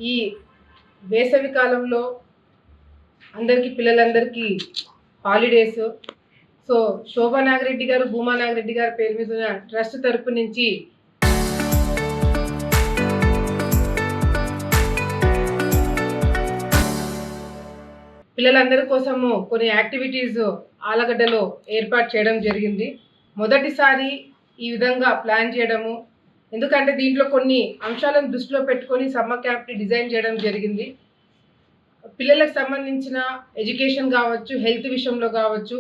ఈ వేసవి కాలంలో పిల్లలందరికీ హాలిడేస్. సో శోభా నాగిరెడ్డి గారు, భూమా నాగిరెడ్డి గారి పేరు మీద ఉన్న ట్రస్ట్ తరపు నుంచి పిల్లలందరి కోసము కొన్ని యాక్టివిటీస్ ఆలగడ్డలో ఏర్పాటు చేయడం జరిగింది. మొదటిసారి ఈ విధంగా ప్లాన్ చేయడము, ఎందుకంటే దీంట్లో కొన్ని అంశాలను దృష్టిలో పెట్టుకొని సమ్మర్ క్యాంప్ని డిజైన్ చేయడం జరిగింది. పిల్లలకు సంబంధించిన ఎడ్యుకేషన్ కావచ్చు, హెల్త్ విషయంలో కావచ్చు,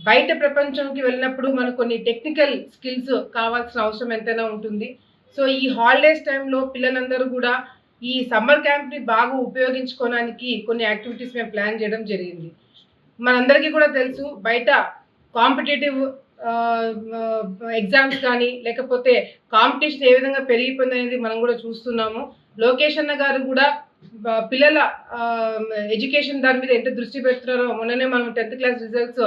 బయట ప్రపంచంకి వెళ్ళినప్పుడు మనకు కొన్ని టెక్నికల్ స్కిల్స్ కావాల్సిన అవసరం ఎంతైనా ఉంటుంది. సో ఈ హాలిడేస్ టైంలో పిల్లలందరూ కూడా ఈ సమ్మర్ క్యాంప్ని బాగా ఉపయోగించుకోవడానికి కొన్ని యాక్టివిటీస్ మేము ప్లాన్ చేయడం జరిగింది. మనందరికీ కూడా తెలుసు, బయట కాంపిటేటివ్ ఎగ్జామ్స్ కానీ లేకపోతే కాంపిటీషన్ ఏ విధంగా పెరిగిపోయింది అనేది మనం కూడా చూస్తున్నాము. లోకేష్ అన్న గారు కూడా పిల్లల ఎడ్యుకేషన్ దాని మీద ఎంత దృష్టి పెడుతున్నారో, మొన్ననే మనం 10th class results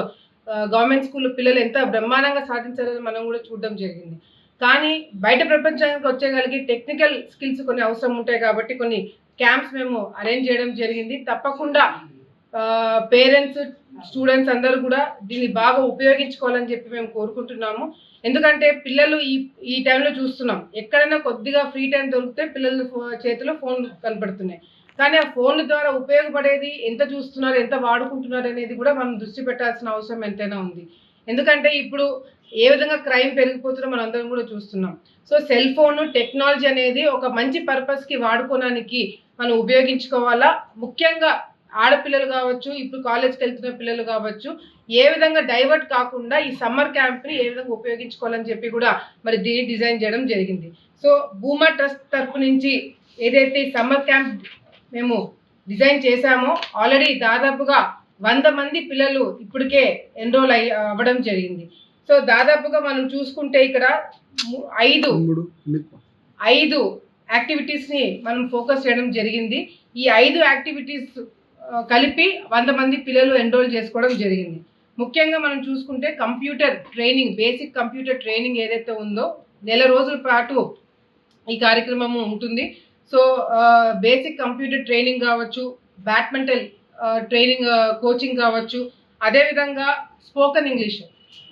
government school పిల్లలు ఎంత బ్రహ్మాండంగా సాధించారో మనం కూడా చూడడం జరిగింది. కానీ బయట ప్రపంచానికి వచ్చేగలిగి టెక్నికల్ స్కిల్స్ కొన్ని అవసరం ఉంటాయి కాబట్టి కొన్ని క్యాంప్స్ మేము అరేంజ్ చేయడం జరిగింది. తప్పకుండా పేరెంట్స్, స్టూడెంట్స్ అందరూ కూడా దీన్ని బాగా ఉపయోగించుకోవాలని చెప్పి మేము కోరుకుంటున్నాము. ఎందుకంటే పిల్లలు ఈ టైంలో చూస్తున్నాం, ఎక్కడైనా కొద్దిగా ఫ్రీ టైం దొరికితే పిల్లల చేతిలో ఫోన్ కనపడుతున్నాయి. కానీ ఆ ఫోన్ల ద్వారా ఉపయోగపడేది ఎంత చూస్తున్నారు, ఎంత వాడుకుంటున్నారు అనేది కూడా మనం దృష్టి పెట్టాల్సిన అవసరం ఎంతైనా ఉంది. ఎందుకంటే ఇప్పుడు ఏ విధంగా క్రైమ్ పెరిగిపోతుందో మనం అందరం కూడా చూస్తున్నాం. సో సెల్ ఫోన్ టెక్నాలజీ అనేది ఒక మంచి పర్పస్కి వాడుకోవడానికి మనం ఉపయోగించుకోవాలా. ముఖ్యంగా ఆడపిల్లలు కావచ్చు, ఇప్పుడు కాలేజ్కి వెళ్తున్న పిల్లలు కావచ్చు, ఏ విధంగా డైవర్ట్ కాకుండా ఈ సమ్మర్ క్యాంప్ని ఏ విధంగా ఉపయోగించుకోవాలని చెప్పి కూడా మరి దీన్ని డిజైన్ చేయడం జరిగింది. సో భూమా ట్రస్ట్ తరపు నుంచి ఏదైతే ఈ సమ్మర్ క్యాంప్ మేము డిజైన్ చేశామో, ఆల్రెడీ దాదాపుగా 100 మంది పిల్లలు ఇప్పటికే ఎన్రోల్ అవ్వడం జరిగింది. సో దాదాపుగా మనం చూసుకుంటే ఇక్కడ 5 యాక్టివిటీస్ని మనం ఫోకస్ చేయడం జరిగింది. ఈ 5 యాక్టివిటీస్ కలిపి 100 మంది పిల్లలు ఎన్రోల్ చేసుకోవడం జరిగింది. ముఖ్యంగా మనం చూసుకుంటే computer training, basic computer training ఏదైతే ఉందో నెల రోజుల పాటు ఈ కార్యక్రమము ఉంటుంది. సో బేసిక్ కంప్యూటర్ ట్రైనింగ్ కావచ్చు, బ్యాడ్మింటన్ ట్రైనింగ్ కోచింగ్ కావచ్చు, అదేవిధంగా స్పోకెన్ ఇంగ్లీష్.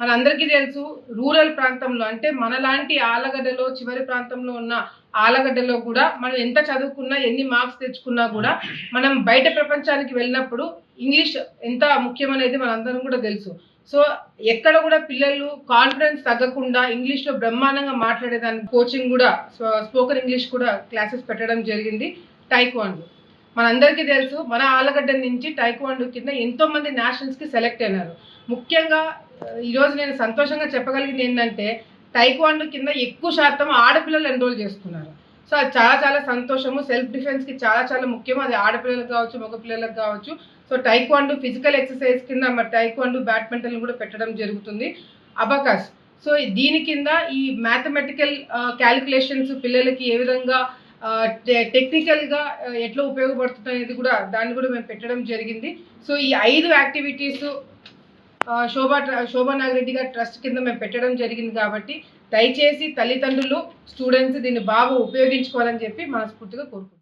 మనందరికీ తెలుసు, రూరల్ ప్రాంతంలో అంటే మనలాంటి ఆలగడ్డలో చివరి ప్రాంతంలో ఉన్న ఆలగడ్డలో కూడా మనం ఎంత చదువుకున్నా, ఎన్ని మార్క్స్ తెచ్చుకున్నా కూడా మనం బయట ప్రపంచానికి వెళ్ళినప్పుడు ఇంగ్లీష్ ఎంత ముఖ్యమనేది మనందరం కూడా తెలుసు. సో ఎక్కడ కూడా పిల్లలు కాన్ఫిడెన్స్ తగ్గకుండా ఇంగ్లీష్లో బ్రహ్మాండంగా మాట్లాడేదానికి కోచింగ్ కూడా, స్పోకెన్ ఇంగ్లీష్ కూడా క్లాసెస్ పెట్టడం జరిగింది. టైక్వాండో మనందరికీ తెలుసు, మన ఆలగడ్డ నుంచి టైక్వాండో కింద ఎంతోమంది నేషనల్స్కి సెలెక్ట్ అయినారు. ముఖ్యంగా ఈరోజు నేను సంతోషంగా చెప్పగలిగింది ఏంటంటే, టైక్వాండో కింద ఎక్కువ శాతం ఆడపిల్లలు ఎన్రోల్ చేసుకున్నారు. సో అది చాలా చాలా సంతోషము. సెల్ఫ్ డిఫెన్స్కి చాలా చాలా ముఖ్యం, అది ఆడపిల్లలకు కావచ్చు, మగ పిల్లలకు కావచ్చు. సో టైక్వాండో ఫిజికల్ ఎక్సర్సైజ్ కింద మరి టైక్వాండో బ్యాడ్మింటన్ కూడా పెట్టడం జరుగుతుంది. అబకస్, సో దీని కింద ఈ మ్యాథమెటికల్ క్యాలిక్యులేషన్స్ పిల్లలకి ఏ విధంగా టెక్నికల్గా ఎట్లా ఉపయోగపడుతుంది అనేది కూడా దాన్ని కూడా మేము పెట్టడం జరిగింది. సో ఈ 5 యాక్టివిటీస్ శోభా నాగిరెడ్డి గారి ట్రస్ట్ కింద మేము పెట్టడం జరిగింది. కాబట్టి దయచేసి తల్లిదండ్రులు, స్టూడెంట్స్ దీన్ని బాగా ఉపయోగించుకోవాలని చెప్పి మనస్ఫూర్తిగా కోరుకుంటున్నాం.